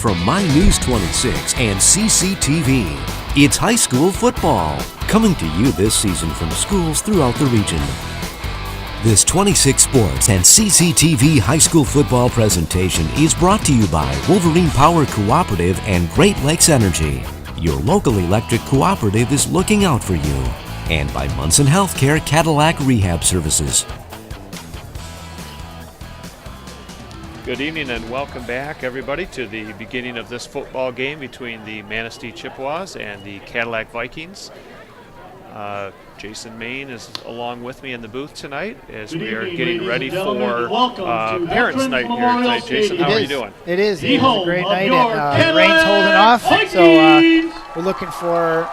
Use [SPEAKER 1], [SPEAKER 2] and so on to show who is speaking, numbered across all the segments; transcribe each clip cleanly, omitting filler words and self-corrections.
[SPEAKER 1] from My News 26 and CCTV. It's high school football, coming to you this season from schools throughout the region. This 26 Sports and CCTV high school football presentation is brought to you by Wolverine Power Cooperative and Great Lakes Energy. Your local electric cooperative is looking out for you. And by Munson Healthcare Cadillac Rehab Services.
[SPEAKER 2] Good evening and welcome back, everybody, to the beginning of this football game between the Manistee Chippewas and the Cadillac Vikings. Jason Main is along with me in the booth tonight as we are getting ready for Parents' Night here tonight. Jason, how are you doing?
[SPEAKER 3] It is. It is a great night, and the rain's holding off, so we're looking for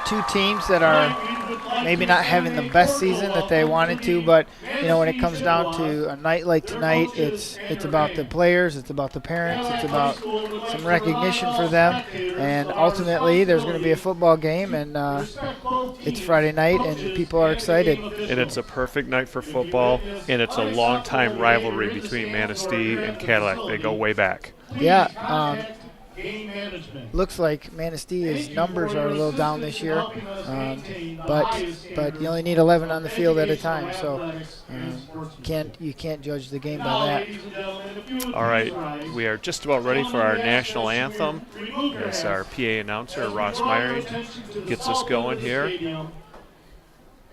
[SPEAKER 3] two teams that are maybe not having the best season that they wanted to, but you know, when it comes down to a night like tonight, it's about the players, it's about the parents, it's about some recognition for them, and ultimately there's going to be a football game, and it's Friday night, and people are excited.
[SPEAKER 2] And it's a perfect night for football, and it's a long-time rivalry between Manistee and Cadillac. They go way back.
[SPEAKER 3] Yeah. Looks like Manistee's numbers are a little down this year, but you only need 11 on the field at a time, so you can't judge the game by that.
[SPEAKER 2] All right, we are just about ready for our national anthem as our PA announcer, Ross Myring, gets us going here.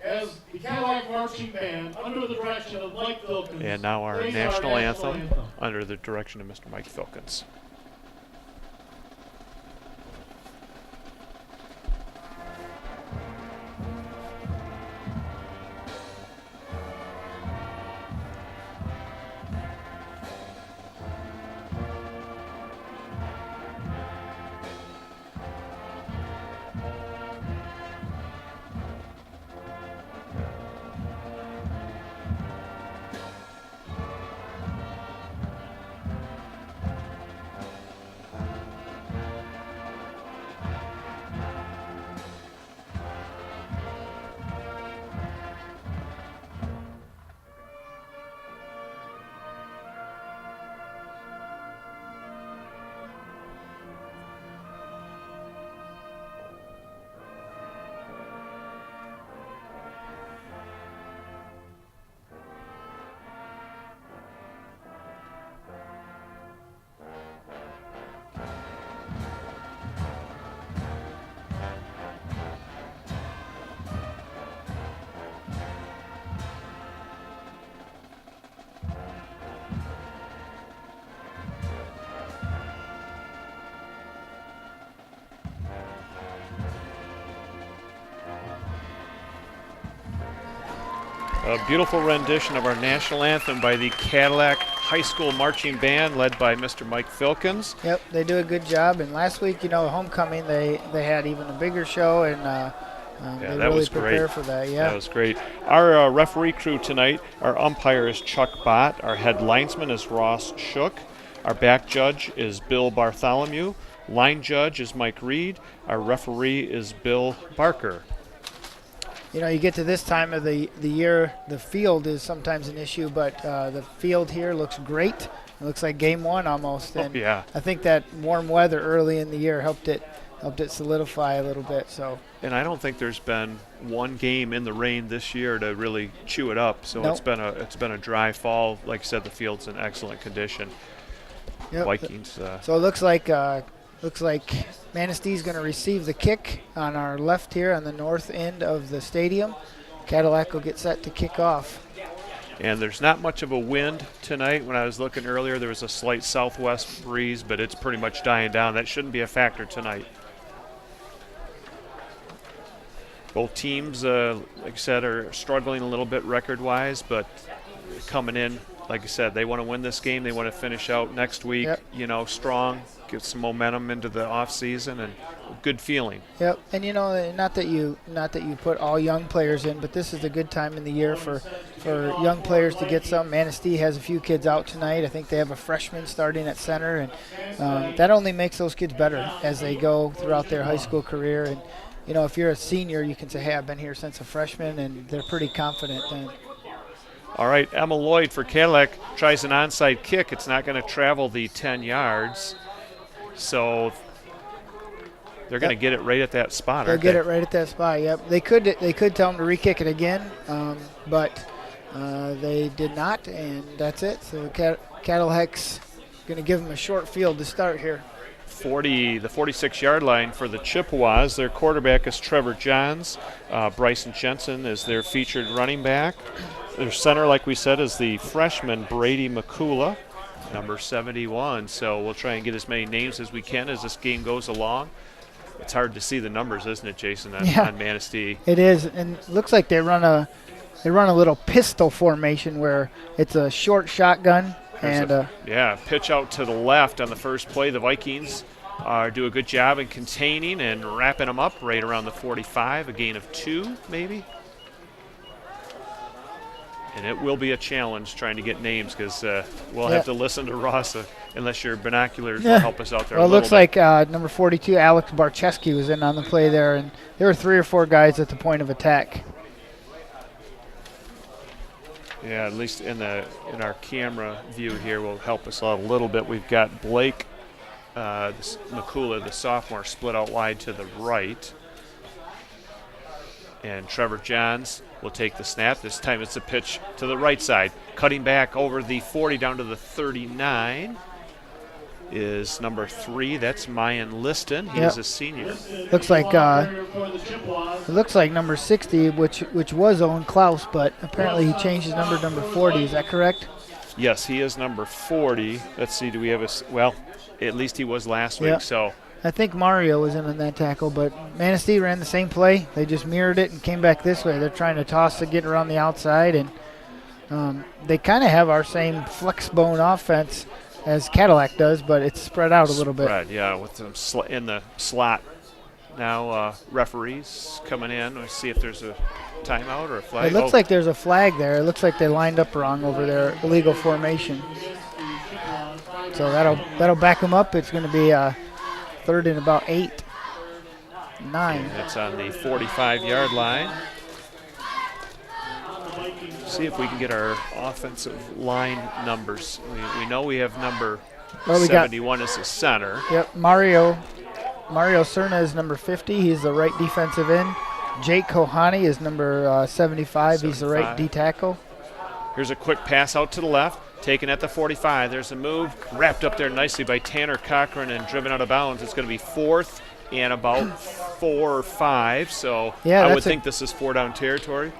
[SPEAKER 4] As the Cadillac Marching Band, under the direction of Mike Filkins.
[SPEAKER 2] And now our national anthem under the direction of Mr. Mike Filkins. A beautiful rendition of our national anthem by the Cadillac High School Marching Band led by Mr. Mike Filkins.
[SPEAKER 3] Yep, they do a good job. And last week, you know, homecoming, they had even a bigger show, and they really prepared for that. Yeah,
[SPEAKER 2] that was great. Our referee crew tonight, our umpire is Chuck Bott. Our head linesman is Ross Shook. Our back judge is Bill Bartholomew. Line judge is Mike Reed. Our referee is Bill Barker.
[SPEAKER 3] You know, you get to this time of the year, the field is sometimes an issue, but the field here looks great. It looks like game one almost. And
[SPEAKER 2] yeah.
[SPEAKER 3] I think that warm weather early in the year helped it solidify a little bit. So.
[SPEAKER 2] And I don't think there's been one game in the rain this year to really chew it up. So
[SPEAKER 3] nope.
[SPEAKER 2] It's been a dry fall. Like I said, the field's in excellent condition.
[SPEAKER 3] Yep.
[SPEAKER 2] Vikings.
[SPEAKER 3] So it looks like Manistee's going to receive the kick on our left here on the north end of the stadium. Cadillac will get set to kick off.
[SPEAKER 2] And there's not much of a wind tonight. When I was looking earlier, there was a slight southwest breeze, but it's pretty much dying down. That shouldn't be a factor tonight. Both teams, like I said, are struggling a little bit record-wise, but coming in, like I said, they want to win this game. They want to finish out next week, you know, strong, get some momentum into the off season, and a good feeling.
[SPEAKER 3] Yep, and you know, not that you put all young players in, but this is a good time in the year for young players to get some. Manistee has a few kids out tonight. I think they have a freshman starting at center, and that only makes those kids better as they go throughout their high school career. And you know, if you're a senior, you can say, hey, I've been here since a freshman, and they're pretty confident then.
[SPEAKER 2] All right, Emma Lloyd for Cadillac tries an onside kick. It's not going to travel the 10 yards. So they're going to get it right at that spot.
[SPEAKER 3] They'll get it right at that spot. Yep. They could tell them to re-kick it again, but they did not, and that's it. So Cadillac's going to give them a short field to start here.
[SPEAKER 2] The 46-yard line for the Chippewas. Their quarterback is Trevor Johns. Bryson Jensen is their featured running back. Their center, like we said, is the freshman Brady McCula, number 71. So we'll try and get as many names as we can as this game goes along. It's hard to see the numbers, isn't it, Jason, on Manistee?
[SPEAKER 3] It is, and it looks like they run a little pistol formation where it's a short shotgun.
[SPEAKER 2] Pitch out to the left on the first play. The Vikings do a good job in containing and wrapping them up right around the 45, a gain of 2 maybe. And it will be a challenge trying to get names because we'll have to listen to Ross unless your binoculars will help us out there.
[SPEAKER 3] Well, it looks like number 42, Alex Barcheski, was in on the play there, and there were 3 or 4 guys at the point of attack.
[SPEAKER 2] Yeah, at least in our camera view here will help us out a little bit. We've got Blake McCula, the sophomore, split out wide to the right. And Trevor Johns will take the snap. This time it's a pitch to the right side. Cutting back over the 40 down to the 39 is number 3. That's Mayan Liston. He is a senior.
[SPEAKER 3] Looks like it looks like number 60, which was Owen Klaus, but apparently he changed his number 40. Is that correct?
[SPEAKER 2] Yes, he is number 40. Let's see, do we have well, at least he was last week. So
[SPEAKER 3] I think Mario was in on that tackle, but Manistee ran the same play. They just mirrored it and came back this way. They're trying to toss to get around the outside, and they kind of have our same flex bone offense as Cadillac does, but it's spread out a little bit.
[SPEAKER 2] Yeah, with them in the slot. Now referees coming in. Let's see if there's a timeout or a flag.
[SPEAKER 3] It looks like there's a flag there. It looks like they lined up wrong over their illegal formation. So that'll back them up. It's going to be 3rd and about 8, 9.
[SPEAKER 2] And it's on the 45-yard line. See if we can get our offensive line numbers. We know we have number 71 as the center.
[SPEAKER 3] Yep, Mario Cerna is number 50. He's the right defensive end. Jake Kohani is number 75. He's the right D tackle.
[SPEAKER 2] Here's a quick pass out to the left. Taken at the 45. There's a move wrapped up there nicely by Tanner Cochran and driven out of bounds. It's going to be 4th and about 4 or 5. So I would think this is 4-down territory.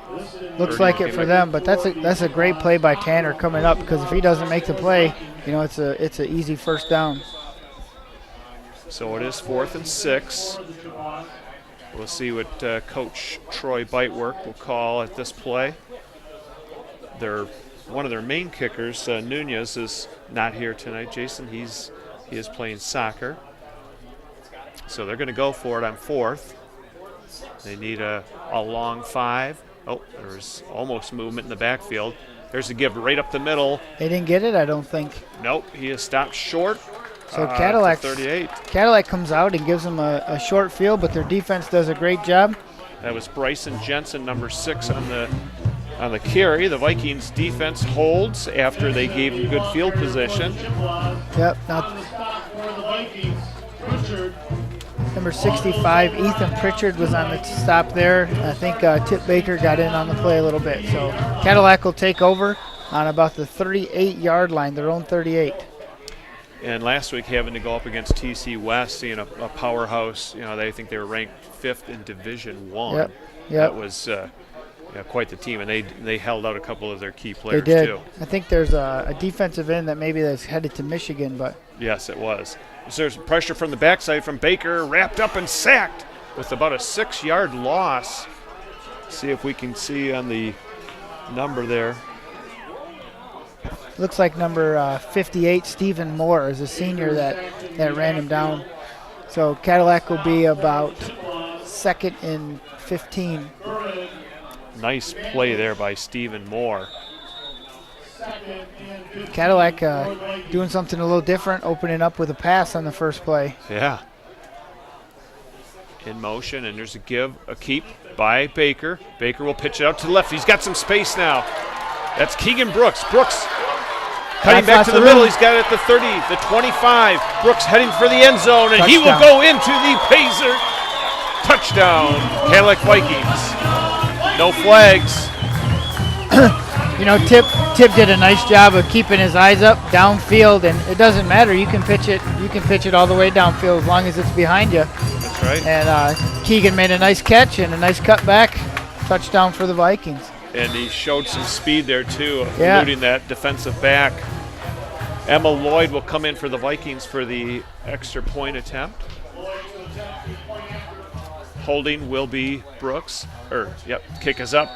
[SPEAKER 3] Looks like it for them, but that's a great play by Tanner coming up, because if he doesn't make the play, it's an easy first down.
[SPEAKER 2] So it is 4th and 6. We'll see what Coach Troy Bitework will call at this play. One of their main kickers, Nunez, is not here tonight. Jason, he is playing soccer. So they're going to go for it on 4th. They need a long 5. Oh, there's almost movement in the backfield. There's a give right up the middle.
[SPEAKER 3] They didn't get it, I don't think.
[SPEAKER 2] Nope, he is stopped short.
[SPEAKER 3] So Cadillac
[SPEAKER 2] 38.
[SPEAKER 3] Cadillac comes out and gives them a short field, but their defense does a great job.
[SPEAKER 2] That was Bryson Jensen, number 6 on the carry. The Vikings defense holds after they gave him good field position.
[SPEAKER 3] Yep. Number 65, Ethan Pritchard, was on the stop there. I think Tip Baker got in on the play a little bit. So Cadillac will take over on about the 38-yard line, their own 38.
[SPEAKER 2] And last week, having to go up against TC West, seeing a powerhouse, they think they were ranked 5th in Division I.
[SPEAKER 3] Yep.
[SPEAKER 2] That was quite the team, and they held out a couple of their key players,
[SPEAKER 3] they did.
[SPEAKER 2] too.
[SPEAKER 3] I think there's a defensive end that maybe that's headed to Michigan, but.
[SPEAKER 2] Yes, it was. There's pressure from the backside from Baker, wrapped up and sacked with about a 6-yard loss. See if we can see on the number there.
[SPEAKER 3] Looks like number 58, Stephen Moore, is a senior that ran him down. So Cadillac will be about 2nd and 15.
[SPEAKER 2] Nice play there by Stephen Moore.
[SPEAKER 3] Cadillac doing something a little different, opening up with a pass on the first play.
[SPEAKER 2] Yeah. In motion, and there's a keep by Baker. Baker will pitch it out to the left. He's got some space now. That's Keegan Brooks. Brooks Cutting back to the middle. He's got it at the 30, the 25. Brooks heading for the end zone, and
[SPEAKER 3] Touchdown.
[SPEAKER 2] he will go into the Pacer. Touchdown, Cadillac Vikings. No flags.
[SPEAKER 3] You know, Tip did a nice job of keeping his eyes up downfield, and it doesn't matter. You can pitch it. You can pitch it all the way downfield as long as it's behind you.
[SPEAKER 2] That's right.
[SPEAKER 3] And Keegan made a nice catch and a nice cutback. Touchdown for the Vikings.
[SPEAKER 2] And he showed some speed there too,
[SPEAKER 3] Yeah.
[SPEAKER 2] eluding that defensive back. Emma Lloyd will come in for the Vikings for the extra point attempt. Holding will be Brooks. Kick is up.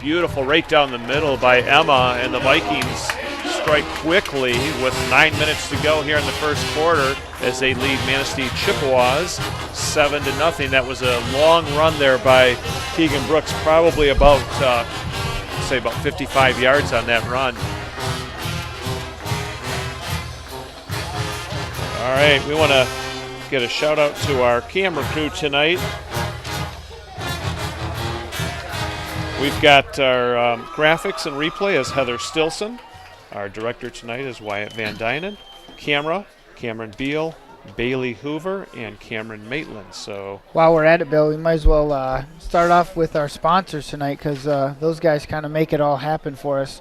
[SPEAKER 2] Beautiful right down the middle by Emma, and the Vikings strike quickly with 9 minutes to go here in the first quarter as they lead Manistee Chippewas 7-0. That was a long run there by Keegan Brooks, probably about 55 yards on that run. All right, we want to get a shout out to our camera crew tonight. We've got our graphics and replay as Heather Stilson. Our director tonight is Wyatt Van Dynen. Camera, Cameron Beal, Bailey Hoover, and Cameron Maitland. So
[SPEAKER 3] while we're at it, Bill, we might as well start off with our sponsors tonight, because those guys kind of make it all happen for us.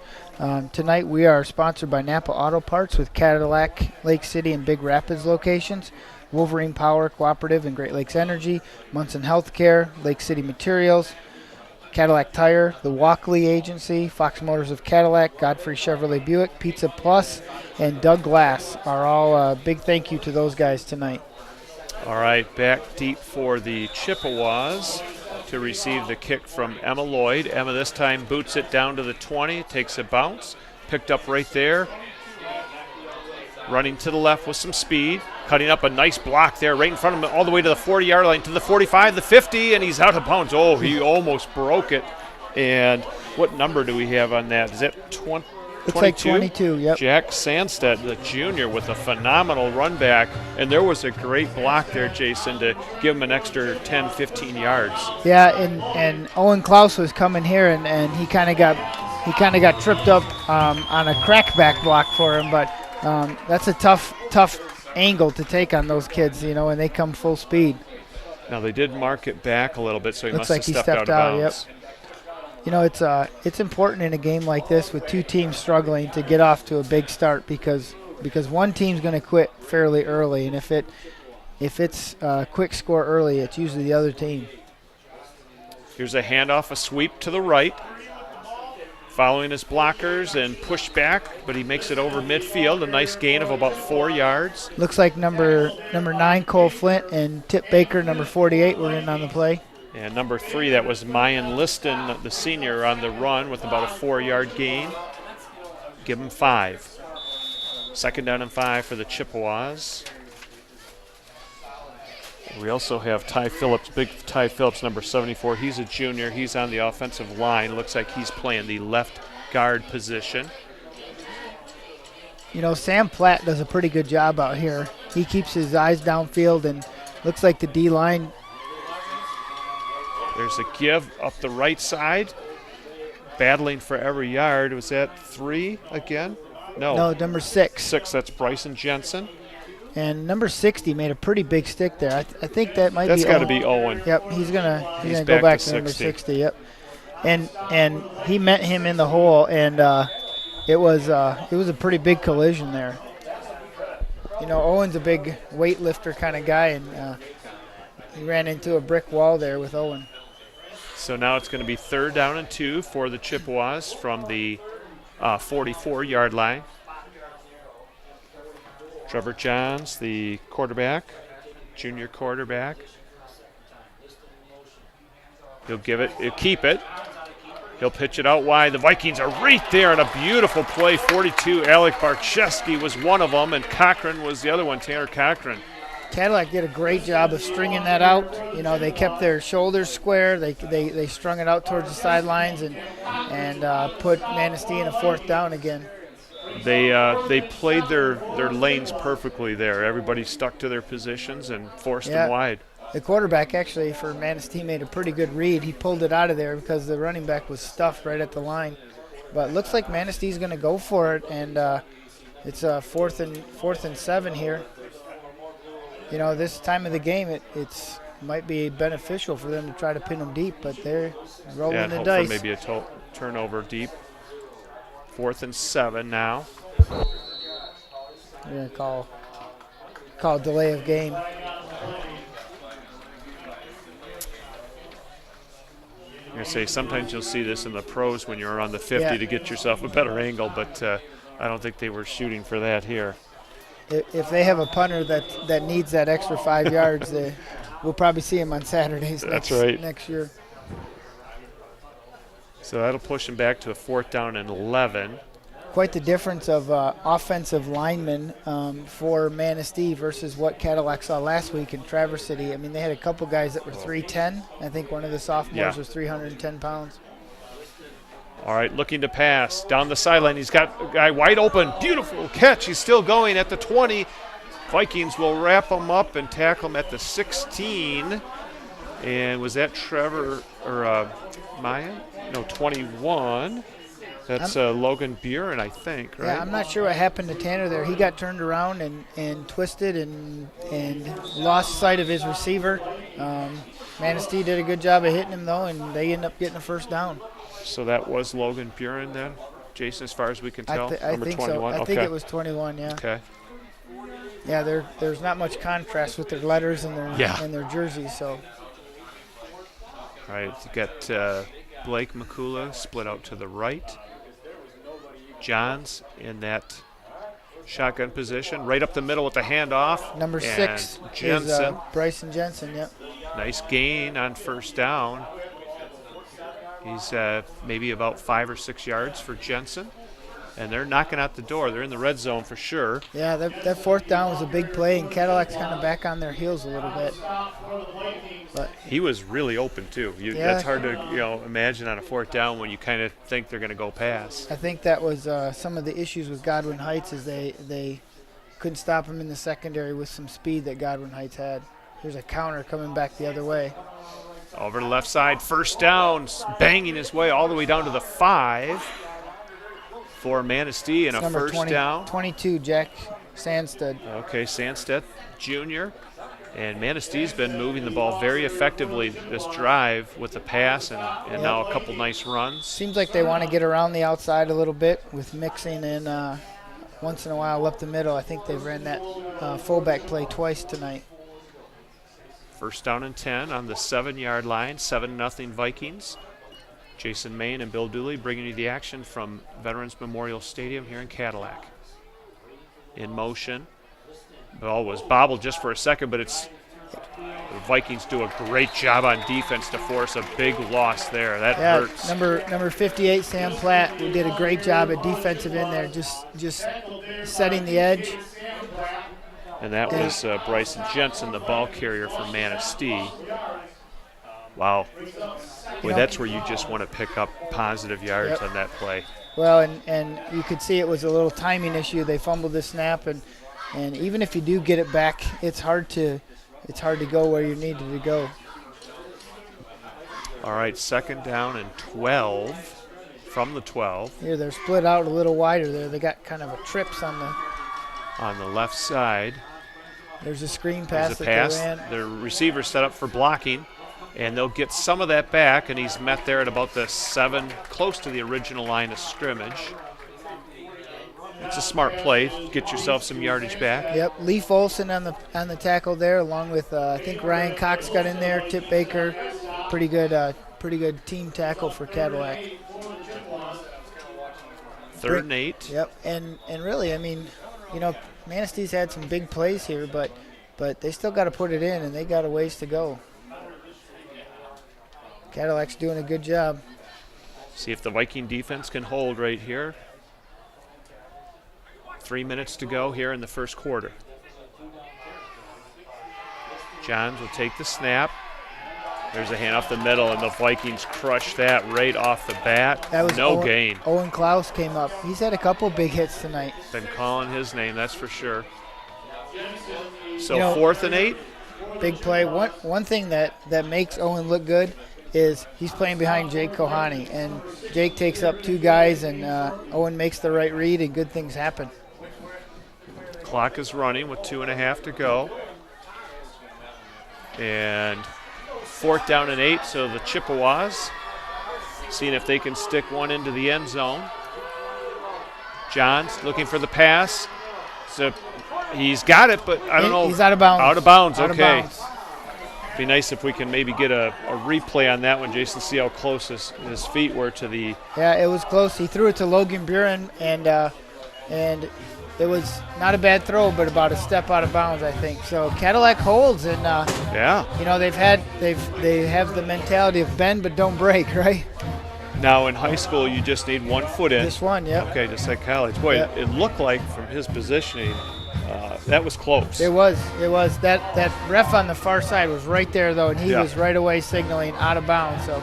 [SPEAKER 3] Tonight we are sponsored by Napa Auto Parts with Cadillac, Lake City, and Big Rapids locations, Wolverine Power Cooperative and Great Lakes Energy, Munson Healthcare, Lake City Materials, Cadillac Tire, the Walkley Agency, Fox Motors of Cadillac, Godfrey Chevrolet Buick, Pizza Plus, and Doug Glass are all big thank you to those guys tonight.
[SPEAKER 2] all right, back deep for the Chippewas to receive the kick from Emma Lloyd. Emma this time boots it down to the 20, takes a bounce, picked up right there. Running to the left with some speed, cutting up a nice block there right in front of him all the way to the 40-yard line, to the 45, the 50, and he's out of bounds. Oh, he almost broke it. And what number do we have on that? Is that 22?
[SPEAKER 3] Looks like 22, yep.
[SPEAKER 2] Jack Sandstedt, the junior, with a phenomenal run back. And there was a great block there, Jason, to give him an extra 10, 15 yards.
[SPEAKER 3] Yeah, and Owen Klaus was coming here, and he kind of got tripped up on a crackback block for him, but that's a tough angle to take on those kids, you know, when they come full speed.
[SPEAKER 2] Now they did mark it back a little bit, so he
[SPEAKER 3] Looks
[SPEAKER 2] must
[SPEAKER 3] like
[SPEAKER 2] have stepped out of bounds.
[SPEAKER 3] Yep. You know, it's important in a game like this with two teams struggling to get off to a big start, because one team's going to quit fairly early, and if it's a quick score early, it's usually the other team.
[SPEAKER 2] Here's a handoff, a sweep to the right. Following his blockers and push back, but he makes it over midfield. A nice gain of about 4 yards.
[SPEAKER 3] Looks like number 9, Cole Flint, and Tip Baker, number 48, were in on the play.
[SPEAKER 2] And number 3, that was Mayan Liston, the senior, on the run with about a 4-yard gain. Give him 5. Second down and 5 for the Chippewas. We also have Ty Phillips, big Ty Phillips, number 74. He's a junior. He's on the offensive line. Looks like he's playing the left guard position.
[SPEAKER 3] You know, Sam Platt does a pretty good job out here. He keeps his eyes downfield, and looks like the D-line.
[SPEAKER 2] There's a give up the right side. Battling for every yard. Was that 3 again?
[SPEAKER 3] No, number 6.
[SPEAKER 2] 6, that's Bryson Jensen.
[SPEAKER 3] And number 60 made a pretty big stick there. I think that might
[SPEAKER 2] That's
[SPEAKER 3] be.
[SPEAKER 2] That's got to be Owen.
[SPEAKER 3] Yep, he's gonna go back to number 60. Yep, and he met him in the hole, and it was a pretty big collision there. You know, Owen's a big weightlifter kind of guy, and he ran into a brick wall there with Owen.
[SPEAKER 2] So now it's going to be 3rd down and 2 for the Chippewas from the 44-yard line. Trevor Johns, the quarterback, junior quarterback. He'll give it, he'll keep it. He'll pitch it out wide. The Vikings are right there on a beautiful play. 42, Alec Barczewski was one of them, and Cochran was the other one, Tanner Cochran.
[SPEAKER 3] Cadillac did a great job of stringing that out. You know, they kept their shoulders square. They strung it out towards the sidelines and put Manistee in a 4th down again.
[SPEAKER 2] They played their lanes perfectly there. Everybody stuck to their positions and forced them wide.
[SPEAKER 3] The quarterback actually for Manistee made a pretty good read. He pulled it out of there because the running back was stuffed right at the line. But it looks like Manistee's going to go for it, and It's fourth and 7 here. You know, this time of the game, it's might be beneficial for them to try to pin them deep, but they're rolling the dice.
[SPEAKER 2] Maybe a turnover deep. 4th and 7 now.
[SPEAKER 3] We're gonna call delay of game.
[SPEAKER 2] I'm going to say sometimes you'll see this in the pros when you're on the 50 to get yourself a better angle, but I don't think they were shooting for that here.
[SPEAKER 3] If they have a punter that needs that extra 5 yards, we'll probably see him on Saturdays next year.
[SPEAKER 2] So that'll push him back to a 4th down and 11.
[SPEAKER 3] Quite the difference of offensive linemen for Manistee versus what Cadillac saw last week in Traverse City. I mean, they had a couple guys that were 310. I think one of the sophomores was 310 pounds.
[SPEAKER 2] All right, looking to pass. Down the sideline, he's got a guy wide open. Beautiful catch. He's still going at the 20. Vikings will wrap him up and tackle him at the 16. And was that Trevor or Maya? No, 21. That's Logan Buren, I think, right?
[SPEAKER 3] Yeah, I'm not sure what happened to Tanner there. He got turned around and twisted and lost sight of his receiver. Manistee did a good job of hitting him, though, and they ended up getting a first down.
[SPEAKER 2] So that was Logan Buren then, Jason, as far as we can tell?
[SPEAKER 3] Number 21? So. I think it was 21, yeah.
[SPEAKER 2] Okay.
[SPEAKER 3] Yeah, there's not much contrast with their letters and their jerseys, so.
[SPEAKER 2] All right, you got Blake McCullough split out to the right. Johns in that shotgun position, right up the middle with the handoff.
[SPEAKER 3] Number 6
[SPEAKER 2] Jensen.
[SPEAKER 3] Is Bryson Jensen, yep.
[SPEAKER 2] Nice gain on first down. He's maybe about 5 or 6 yards for Jensen. And they're knocking out the door. They're in the red zone for sure.
[SPEAKER 3] Yeah, that 4th down was a big play, and Cadillac's kind of back on their heels a little bit. But
[SPEAKER 2] he was really open too. That's hard to imagine on a 4th down when you kind of think they're going to go pass.
[SPEAKER 3] I think that was some of the issues with Godwin Heights is they couldn't stop him in the secondary with some speed that Godwin Heights had. There's a counter coming back the other way.
[SPEAKER 2] Over the left side, first down, banging his way all the way down to the 5 for Manistee and a first down.
[SPEAKER 3] 22, Jack Sandstead.
[SPEAKER 2] Okay, Sandstead Jr. And Manistee's been moving the ball very effectively this drive with the pass and now a couple nice runs.
[SPEAKER 3] Seems like they want to get around the outside a little bit with mixing in once in a while up the middle. I think they've ran that fullback play twice tonight.
[SPEAKER 2] First down and 10 on the 7-yard line, 7-0 Vikings. Jason Main and Bill Dooley bringing you the action from Veterans Memorial Stadium here in Cadillac. In motion. Ball was bobbled just for a second, but the Vikings do a great job on defense to force a big loss there. That hurts.
[SPEAKER 3] Number 58, Sam Platt, who did a great job at defensive end there, just setting the edge.
[SPEAKER 2] And that was Bryson Jensen, the ball carrier for Manistee. Wow. Boy, that's where you just want to pick up positive yards on that play.
[SPEAKER 3] Well, and you could see it was a little timing issue. They fumbled the snap, and even if you do get it back, it's hard to go where you needed to go.
[SPEAKER 2] All right, 2nd down and 12 from the 12.
[SPEAKER 3] Here, they're split out a little wider there. They got kind of a trips on
[SPEAKER 2] the left side.
[SPEAKER 3] There's a screen pass
[SPEAKER 2] that they ran. The receiver set up for blocking, and they'll get some of that back, and he's met there at about the 7, close to the original line of scrimmage. It's a smart play. Get yourself some yardage back.
[SPEAKER 3] Yep, Leif Olson on the tackle there, along with I think Ryan Cox got in there. Tip Baker, pretty good team tackle for Cadillac.
[SPEAKER 2] 3rd and 8.
[SPEAKER 3] Yep, and really, I mean, Manistee's had some big plays here, but they still got to put it in, and they got a ways to go. Cadillac's doing a good job.
[SPEAKER 2] See if the Viking defense can hold right here. 3 minutes to go here in the first quarter. Johns will take the snap. There's a hand off the middle, and the Vikings crush that right off the bat.
[SPEAKER 3] That was
[SPEAKER 2] no gain.
[SPEAKER 3] Owen Klaus came up. He's had a couple big hits tonight.
[SPEAKER 2] Been calling his name, that's for sure. So 4th and 8.
[SPEAKER 3] Big play. One thing that makes Owen look good is he's playing behind Jake Kohani, and Jake takes up 2 guys, and Owen makes the right read, and good things happen.
[SPEAKER 2] Clock is running with 2.5 to go. And 4th down and 8, so the Chippewas seeing if they can stick one into the end zone. Johns looking for the pass. So he's got it, but I don't know.
[SPEAKER 3] He's out of bounds.
[SPEAKER 2] Out of bounds,
[SPEAKER 3] out
[SPEAKER 2] okay.
[SPEAKER 3] Of bounds.
[SPEAKER 2] Be nice if we can maybe get a replay on that one, Jason, see how close his feet were to the.
[SPEAKER 3] Yeah, it was close. He threw it to Logan Buren, and it was not a bad throw, but about a step out of bounds, I think. So Cadillac holds, and you know they have the mentality of bend but don't break, right?
[SPEAKER 2] Now in high school, you just need 1 foot in.
[SPEAKER 3] This one, yeah.
[SPEAKER 2] Okay, just like college. Boy,
[SPEAKER 3] yep.
[SPEAKER 2] It looked like from his positioning, that was close.
[SPEAKER 3] It was. That ref on the far side was right there, though, and he was right away signaling out of bounds. So,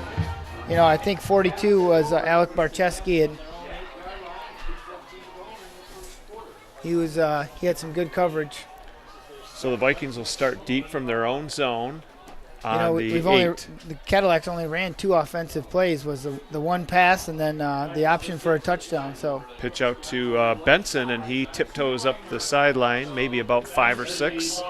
[SPEAKER 3] you know, I think 42 was Alec Barcheski, and he had some good coverage.
[SPEAKER 2] So the Vikings will start deep from their own zone.
[SPEAKER 3] The Cadillacs only ran 2 offensive plays. Was the one pass and then the option for a touchdown. So
[SPEAKER 2] pitch out to Benson, and he tiptoes up the sideline, maybe about 5 or 6.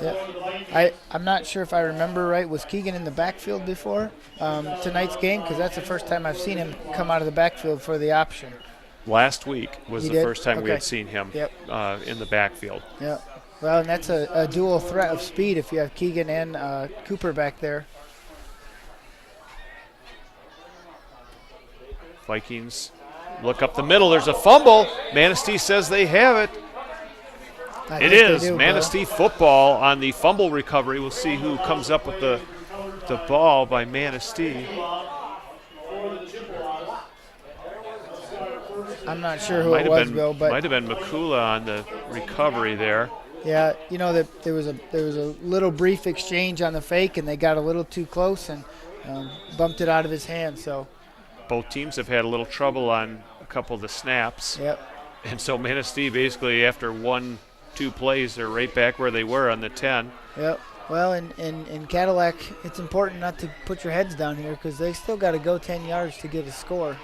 [SPEAKER 3] Yeah, I'm not sure if I remember right. Was Keegan in the backfield before tonight's game? Because that's the first time I've seen him come out of the backfield for the option.
[SPEAKER 2] Last week was the first time we had seen him in the backfield.
[SPEAKER 3] Yeah. Well, and that's a dual threat of speed if you have Keegan and Cooper back there.
[SPEAKER 2] Vikings look up the middle. There's a fumble. Manistee says they have it. It is Manistee football on the fumble recovery. We'll see who comes up with the ball by Manistee.
[SPEAKER 3] I'm not sure who it was, Bill, but
[SPEAKER 2] might have been Makula on the recovery there.
[SPEAKER 3] Yeah, you know that there was a little brief exchange on the fake, and they got a little too close and bumped it out of his hand. So
[SPEAKER 2] both teams have had a little trouble on a couple of the snaps.
[SPEAKER 3] Yep.
[SPEAKER 2] And so Manistee basically after 1-2 plays, they're right back where they were on the 10.
[SPEAKER 3] Yep. Well, in Cadillac, it's important not to put your heads down here because they still got to go 10 yards to get a score.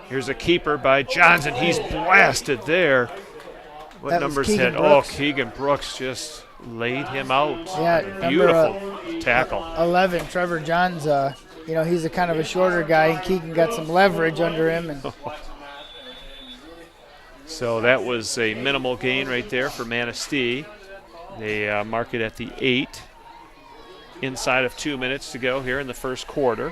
[SPEAKER 2] Here's a keeper by Johns, and he's blasted there. What
[SPEAKER 3] that
[SPEAKER 2] numbers
[SPEAKER 3] Keegan
[SPEAKER 2] hit?
[SPEAKER 3] Brooks.
[SPEAKER 2] Oh, Keegan Brooks just laid him out.
[SPEAKER 3] Yeah,
[SPEAKER 2] beautiful tackle.
[SPEAKER 3] 11, Trevor Johns. You know, he's a kind of a shorter guy, and Keegan got some leverage under him. And
[SPEAKER 2] so that was a minimal gain right there for Manistee. They mark it at the 8. Inside of 2 minutes to go here in the first quarter.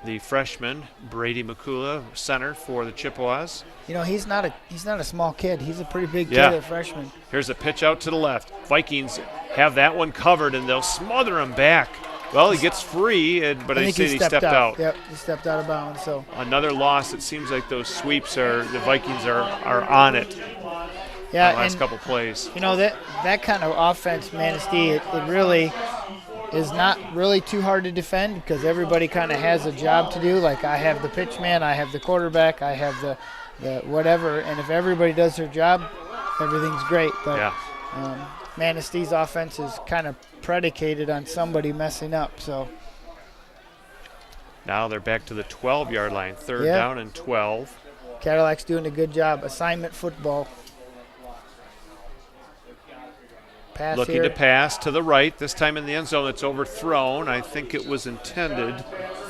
[SPEAKER 2] The freshman Brady Makula, center for the Chippewas.
[SPEAKER 3] You know, he's not a small kid. He's a pretty big kid at freshman.
[SPEAKER 2] Here's a pitch out to the left. Vikings have that one covered, and they'll smother him back. Well, he gets free, but I think he stepped out.
[SPEAKER 3] Yep, he stepped out of bounds. So
[SPEAKER 2] another loss. It seems like those sweeps the Vikings are on it.
[SPEAKER 3] Yeah,
[SPEAKER 2] the last couple plays.
[SPEAKER 3] You know that kind of offense, Manistee, it really is not really too hard to defend because everybody kind of has a job to do. Like I have the pitch man, I have the quarterback, I have the whatever, and if everybody does their job, everything's great. But Manistee's offense is kind of predicated on somebody messing up. So
[SPEAKER 2] now they're back to the 12-yard line, third down and 12.
[SPEAKER 3] Cadillac's doing a good job. Assignment football.
[SPEAKER 2] Looking to pass to the right, this time in the end zone. It's overthrown. I think it was intended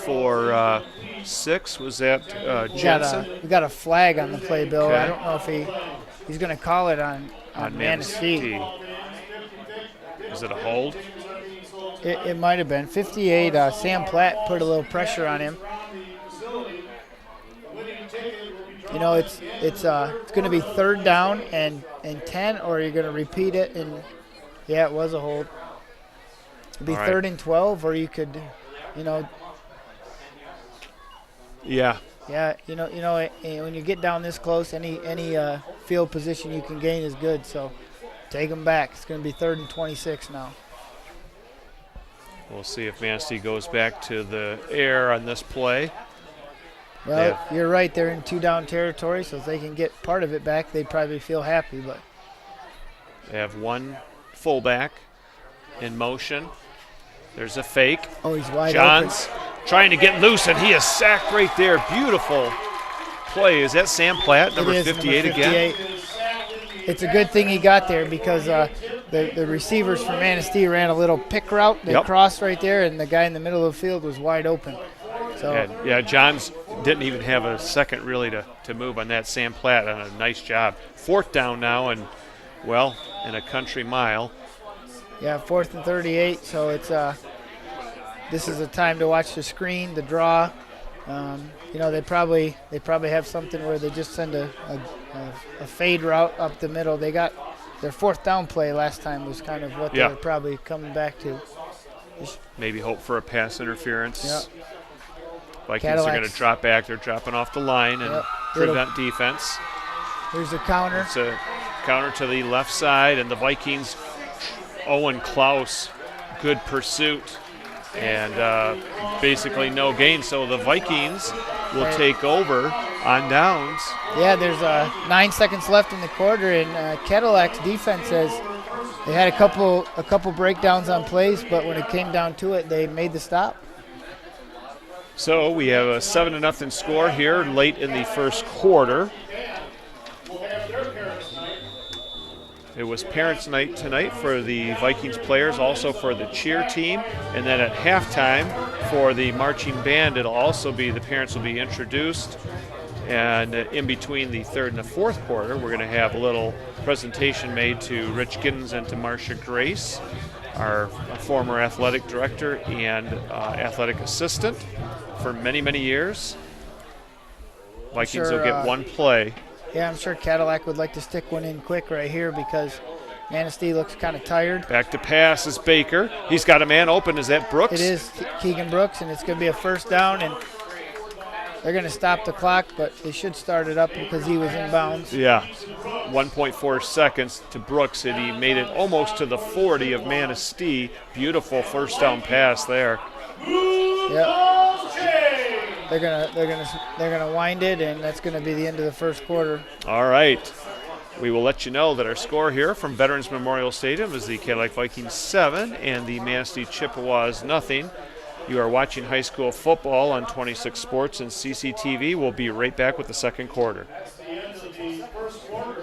[SPEAKER 2] for 6. Was that Jensen?
[SPEAKER 3] We got a flag on the play, Bill.
[SPEAKER 2] Okay.
[SPEAKER 3] I don't know if he's going to call it on Manistee.
[SPEAKER 2] Is it a hold?
[SPEAKER 3] It might have been. 58, Sam Platt put a little pressure on him. You know, it's going to be third down and 10, or you're going to repeat it and – yeah, it was a hold. It'd be third and 12, or you could, you know.
[SPEAKER 2] Yeah.
[SPEAKER 3] Yeah, you know, when you get down this close, any field position you can gain is good. So, take them back. It's going to be third and 26 now.
[SPEAKER 2] We'll see if Manistee goes back to the air on this play.
[SPEAKER 3] Well, you're right. They're in 2-down territory, so if they can get part of it back, they'd probably feel happy. But
[SPEAKER 2] they have one fullback in motion. There's a fake.
[SPEAKER 3] Oh, he's wide
[SPEAKER 2] Johns
[SPEAKER 3] open.
[SPEAKER 2] trying to get loose, and he is sacked right there. Beautiful play. Is that Sam Platt, number 58 again?
[SPEAKER 3] It's a good thing he got there because the receivers from Manistee ran a little pick route. They crossed right there, and the guy in the middle of the field was wide open. So
[SPEAKER 2] yeah, Johns didn't even have a second really to move on that. Sam Platt on a nice job. 4th down now, and, well, in a country mile.
[SPEAKER 3] Yeah, 4th and 38, so it's this is a time to watch the screen, the draw. You know, they probably have something where they just send a fade route up the middle. They got their 4th down play last time was kind of what they were probably coming back to.
[SPEAKER 2] Maybe hope for a pass interference.
[SPEAKER 3] Yep.
[SPEAKER 2] Vikings are going to drop back. They're dropping off the line and prevent defense.
[SPEAKER 3] Here's a counter.
[SPEAKER 2] It's a counter to the left side, and the Vikings, Owen Klaus, good pursuit, and basically no gain. So the Vikings will take over on downs.
[SPEAKER 3] Yeah, there's 9 seconds left in the quarter, and Cadillac's defense says they had a couple breakdowns on plays, but when it came down to it, they made the stop.
[SPEAKER 2] So we have a 7-0 score here late in the first quarter. It was Parents' Night tonight for the Vikings players, also for the cheer team. And then at halftime for the marching band, it'll also be, the parents will be introduced. And in between the 3rd and the 4th quarter, we're going to have a little presentation made to Rich Giddens and to Marcia Grace, our former athletic director and athletic assistant for many, many years. Vikings will get one play.
[SPEAKER 3] Yeah, I'm sure Cadillac would like to stick one in quick right here because Manistee looks kind of tired.
[SPEAKER 2] Back to pass is Baker. He's got a man open. Is that Brooks?
[SPEAKER 3] It is Keegan Brooks, and it's going to be a 1st down, and they're going to stop the clock, but they should start it up because he was in bounds.
[SPEAKER 2] Yeah, 1.4 seconds to Brooks, and he made it almost to the 40 of Manistee. Beautiful 1st down pass there.
[SPEAKER 3] Yep. They're gonna wind it, and that's gonna be the end of the first quarter.
[SPEAKER 2] All right. We will let you know that our score here from Veterans Memorial Stadium is the Cadillac Vikings 7 and the Manistee Chippewas 0. You are watching high school football on 26 Sports and CCTV. We'll be right back with the second quarter.
[SPEAKER 4] At the end of the first quarter,